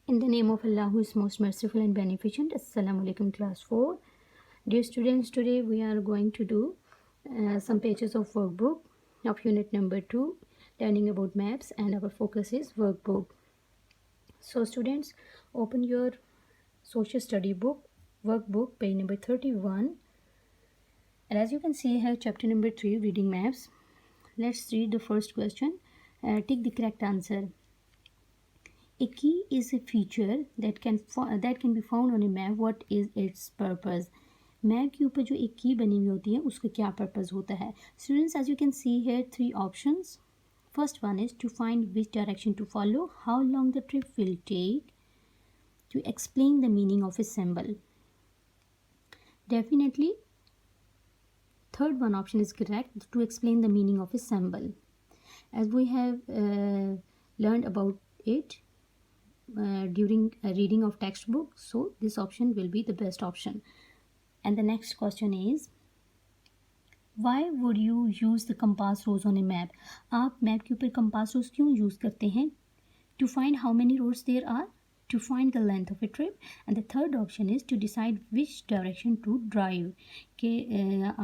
In the name of Allah, who is most merciful and beneficent. Assalamu alaikum, class 4. Dear students, today we are going to do some pages of workbook of unit number 2, learning about maps, and our focus is workbook. So students, open your social study book, workbook, page number 31. And as you can see here, chapter number 3, reading maps. Let's read the first question. Take the correct answer. A key is a feature that can be found on a map. What is its purpose? Map के ऊपर जो एक की बनी हुई होती है उसका क्या पर्पज़ होता है? Students, as you can see here, 3 options. First one is to find which direction to follow, how long the trip will take, to explain the meaning of a symbol. Definitely third one option is correct, to explain the meaning of a symbol. As we have learned about it during reading of textbook, so this option will be the best option. And the next question is, why would you use the compass rows on a map? आप map के ऊपर compass rows क्यों use करते हैं? To find how many roads there are, to find the length of a trip, and the third option is to decide which direction to drive. कि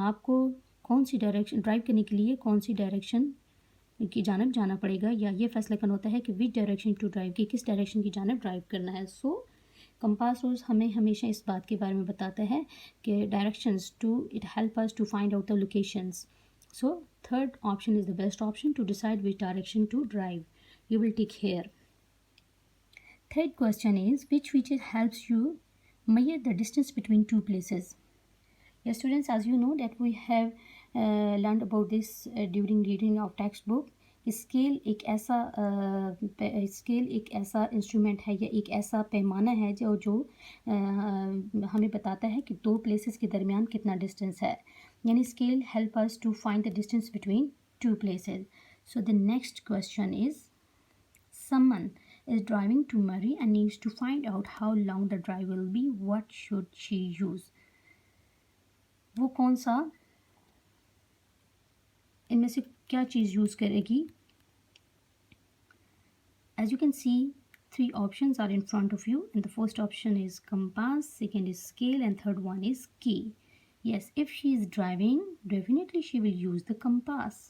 आपको कौन सी direction drive करने के लिए कौन सी डायरेक्शन की जानब जाना पड़ेगा, या ये फैसला करना होता है कि विच डायरेक्शन टू ड्राइव, कि किस डायरेक्शन की जानब ड्राइव करना है. सो कंपास रोज हमें हमेशा इस बात के बारे में बताता है कि directions to it help us to find out the locations. So third option is the best option to decide which direction to drive. You will take here. Third question is, which feature helps you measure the distance between two places? Yes, students, as you know that we have learned about this during reading of textbook. Scale एक ऐसा instrument है या एक ऐसा पैमाना है जो हमें बताता है कि दो प्लेसेस के दरमियान कितना डिस्टेंस है. यानी scale help us to find the distance between two places. So the next question is, someone is driving to Murray and needs to find out how long the drive will be. What should she use? वो कौन सा इनमें से क्या चीज़ use करेगी? As you can see, 3 options are in front of you, and the first option is compass, second is scale, and third one is key. Yes, if she is driving, definitely she will use the compass,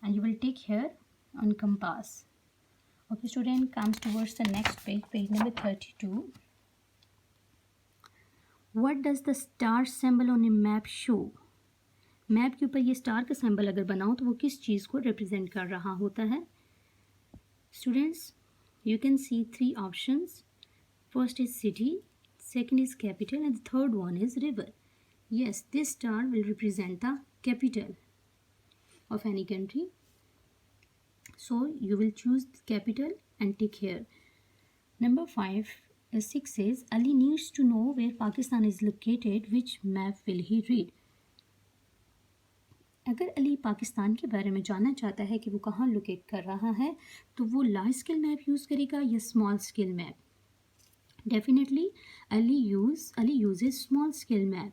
and you will take here on compass. Okay, student, comes towards the next page, page number 32. What does the star symbol on a map show? Map के ऊपर ये star का symbol अगर बनाओ तो वो किस चीज़ को रिप्रेजेंट कर रहा होता है? Students, you can see 3 options. First is city, second is capital, and the third one is river. Yes, this star will represent the capital of any country. So you will choose the capital and tick here. Number 6 is, Ali needs to know where Pakistan is located. Which map will he read? अगर अली पाकिस्तान के बारे में जानना चाहता है कि वो कहाँ लोकेट कर रहा है तो वो लार्ज स्केल मैप यूज़ करेगा या small scale map? Definitely Ali uses small scale map.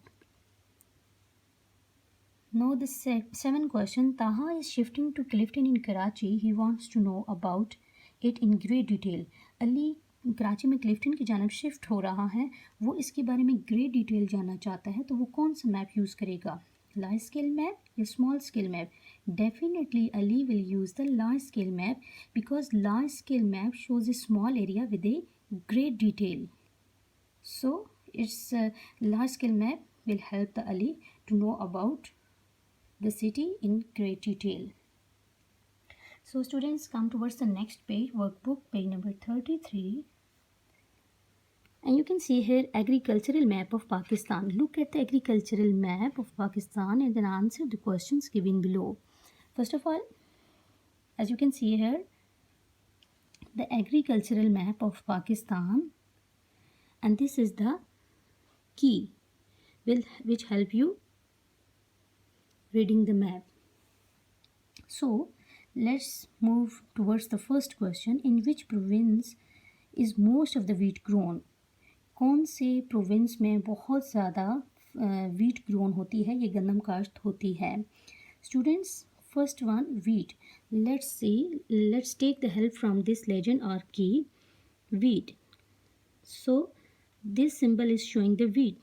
Now the 7th question, Taha is shifting to Clifton in Karachi. He wants to know about it in great detail. Ali Karachi में क्लिफ्टन की जानब shift हो रहा है, वो इसके बारे में ग्रेट डिटेल जानना चाहता है, तो वो कौन सा मैप यूज़ करेगा? Large scale map or small scale map? Definitely Ali will use the large scale map because large scale map shows a small area with a great detail. So its large scale map will help the Ali to know about the city in great detail. So students, come towards the next page, workbook, page number 33. And you can see here agricultural map of Pakistan. Look at the agricultural map of Pakistan and then answer the questions given below. First of all, as you can see here, the agricultural map of Pakistan, and this is the key which help you reading the map. So let's move towards the first question. In which province is most of the wheat grown? कौन से province में बहुत ज़्यादा wheat grown होती है, ये गंदम काश्त होती है? Students, first one wheat. Let's take the help from this legend और key. Wheat So this symbol is showing the wheat.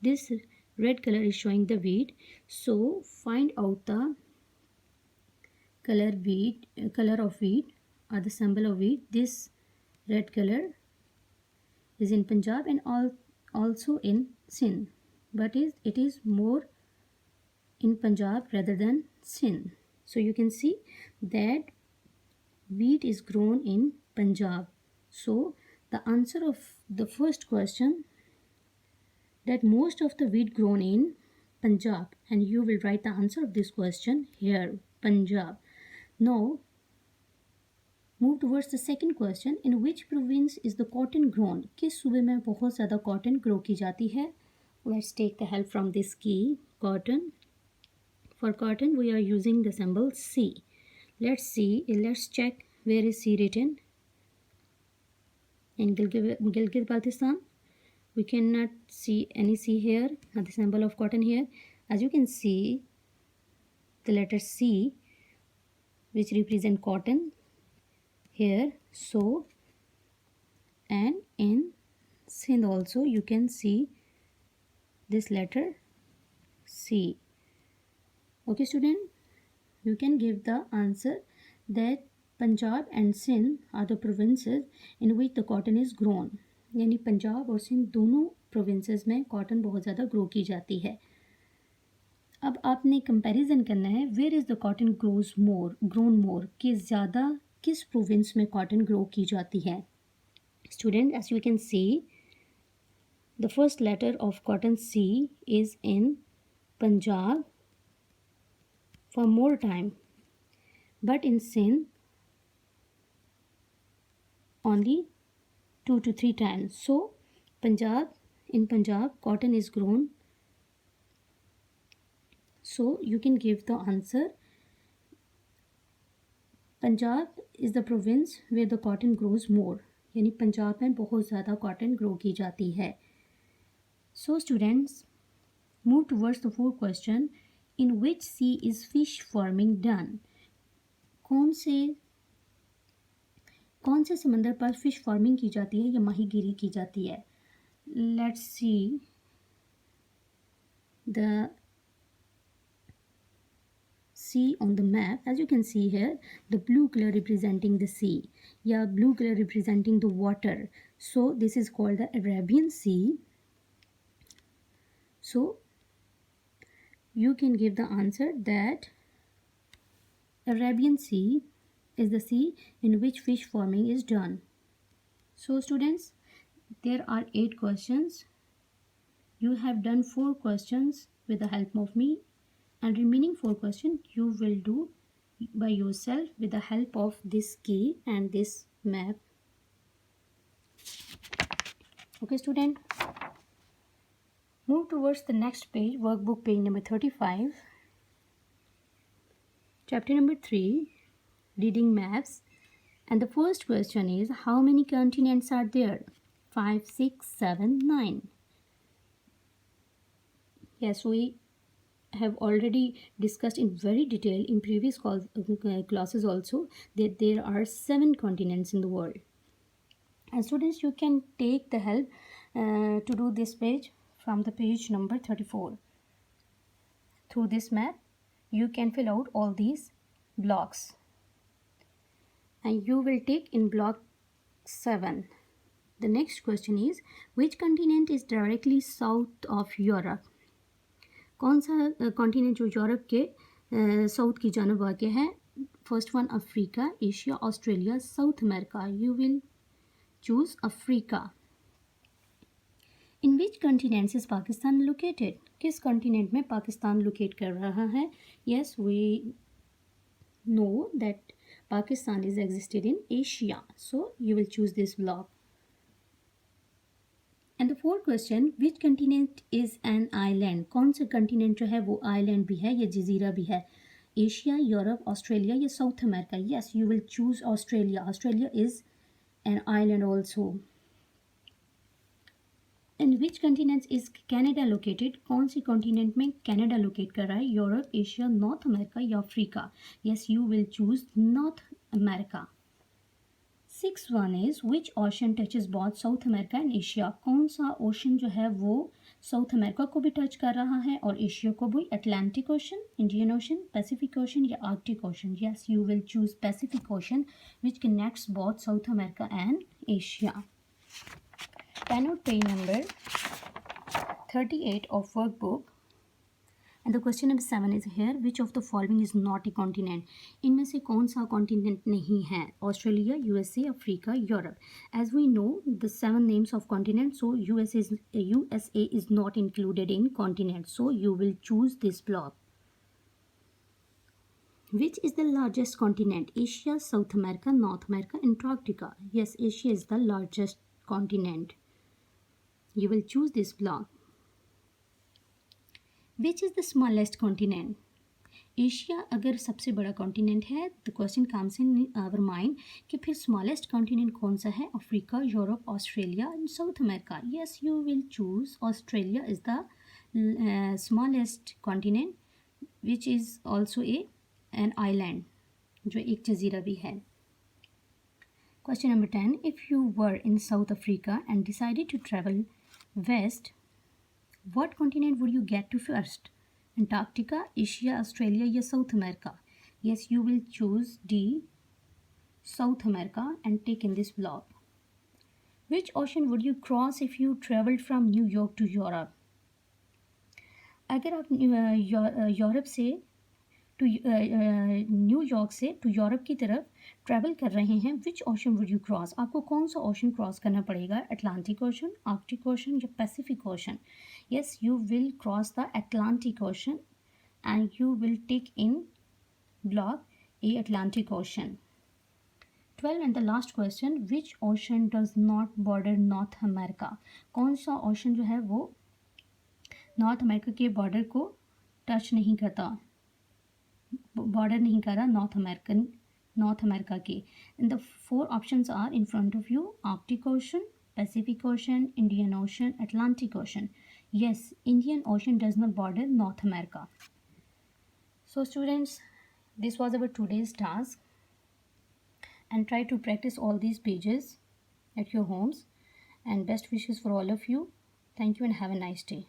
This red color is showing the wheat. So find out the color of wheat or the symbol of wheat. This red color is in Punjab and also in Sindh, but it is more in Punjab rather than Sindh. So you can see that wheat is grown in Punjab. So the answer of the first question, that most of the wheat grown in Punjab, and you will write the answer of this question here, Punjab. Now move towards the second question. In which province is the cotton grown? किस सूबे में बहुत ज़्यादा cotton grow की जाती है? Let's take the help from this key, cotton. For cotton we are using the symbol C. Let's check where is C written. In Gilgit Baltistan we cannot see any C here, the symbol of cotton here. As you can see the letter C which represent cotton here. So and in Sindh also you can see this letter C. Okay student, you can give the answer that Punjab and Sindh are the provinces in which the cotton is grown. यानी पंजाब और सिंध दोनों provinces में cotton बहुत ज़्यादा grow की जाती है. अब आपने कंपैरिजन करना है where is the cotton grown more, कि ज़्यादा किस प्रोविंस में कॉटन ग्रो की जाती है. Student, as you can see the first letter of cotton C is in Punjab for more time, but in Sindh only 2 to 3 times. So in Punjab cotton is grown. So you can give the answer Punjab is the province where the cotton grows more. यानी पंजाब में बहुत ज़्यादा cotton grow की जाती है. So students, move towards the fourth question. In which sea is fish farming done? कौन से समंदर पर फिश फार्मिंग की जाती है या माहीगीरी की जाती है? Let's see the sea on the map. As you can see here, the blue color representing the sea, या blue color representing the water. So this is called the Arabian Sea. So you can give the answer that Arabian Sea is the sea in which fish farming is done. So students, there are 8 questions. You have done 4 questions with the help of me, and remaining 4 questions you will do by yourself with the help of this key and this map. Okay student, move towards the next page, workbook page number 35, chapter number 3, reading maps. And the first question is, how many continents are there? 5, 6, 7, 9. Yes, we have already discussed in very detail in previous classes also that there are 7 continents in the world. And students, you can take the help to do this page from the page number 34. Through this map, you can fill out all these blocks. And you will take in block 7. The next question is, which continent is directly south of Europe? कौन सा continent जो Europe के south की जानब वाक़ है? First one Africa, Asia, Australia, South America. You will choose Africa. In which continents is Pakistan located? किस continent में पाकिस्तान लोकेट कर रहा है? Yes, we know that Pakistan is existed in Asia. So you will choose this block. And the fourth question, which continent is an island? कौन सा continent जो है वो island भी है या जजीरा भी है? Asia, Europe, Australia या South America? Yes, you will choose Australia. Australia is an island also. In which continents is Canada located? कौन सी continent में Canada locate कर रहा है? Europe, Asia, North America या Africa? Yes, you will choose North America. Six one is which ocean touches both South America and Asia. कौन सा ocean जो है वो साउथ अमेरिका को भी टच कर रहा है और एशिया को भी? Atlantic ocean, Indian ocean, Pacific ocean या Arctic ocean? Yes, you will choose Pacific ocean which connects both South America and Asia. Pen out page number 38 of workbook. And the question number 7 is here. Which of the following is not a continent? इनमें से कौन सा continent नहीं है? Australia, USA, Africa, Europe. As we know the 7 names of continents, so USA is not included in continent. So you will choose this block. Which is the largest continent? Asia, South America, North America, Antarctica. Yes, Asia is the largest continent. You will choose this block. Which is the smallest continent? Asia अगर सबसे बड़ा continent है तो question comes in our mind कि फिर smallest continent कौन सा है? Africa, Europe, Australia and South America. Yes, you will choose Australia is the smallest continent which is also an island, जो एक जजीरा भी है। Question number 10. If you were in South Africa and decided to travel west, what continent would you get to first? Antarctica, Asia, Australia या South America? Yes, you will choose D, South America, and take in this block. Which ocean would you cross if you traveled from New York to Europe? अगर आप Europe से New York से to Europe की तरफ travel कर रहे हैं, which ocean would you cross? आपको कौन सा ओशन क्रॉस करना पड़ेगा? अटलांटिक ओशन, आर्कटिक ओशन या Pacific Ocean? Yes, you will cross the Atlantic Ocean and you will take in block A Atlantic Ocean. 12 and the last question. Which ocean does not border North America? कौन सा ocean जो है वो North America के border को touch नहीं करता, border नहीं कर रहा नॉर्थ अमेरिका के? And the 4 options are in front of you. Arctic Ocean, Pacific Ocean, Indian Ocean, Atlantic Ocean. Yes, Indian Ocean does not border North America. So students, this was our today's task, and try to practice all these pages at your homes, and best wishes for all of you. Thank you and have a nice day.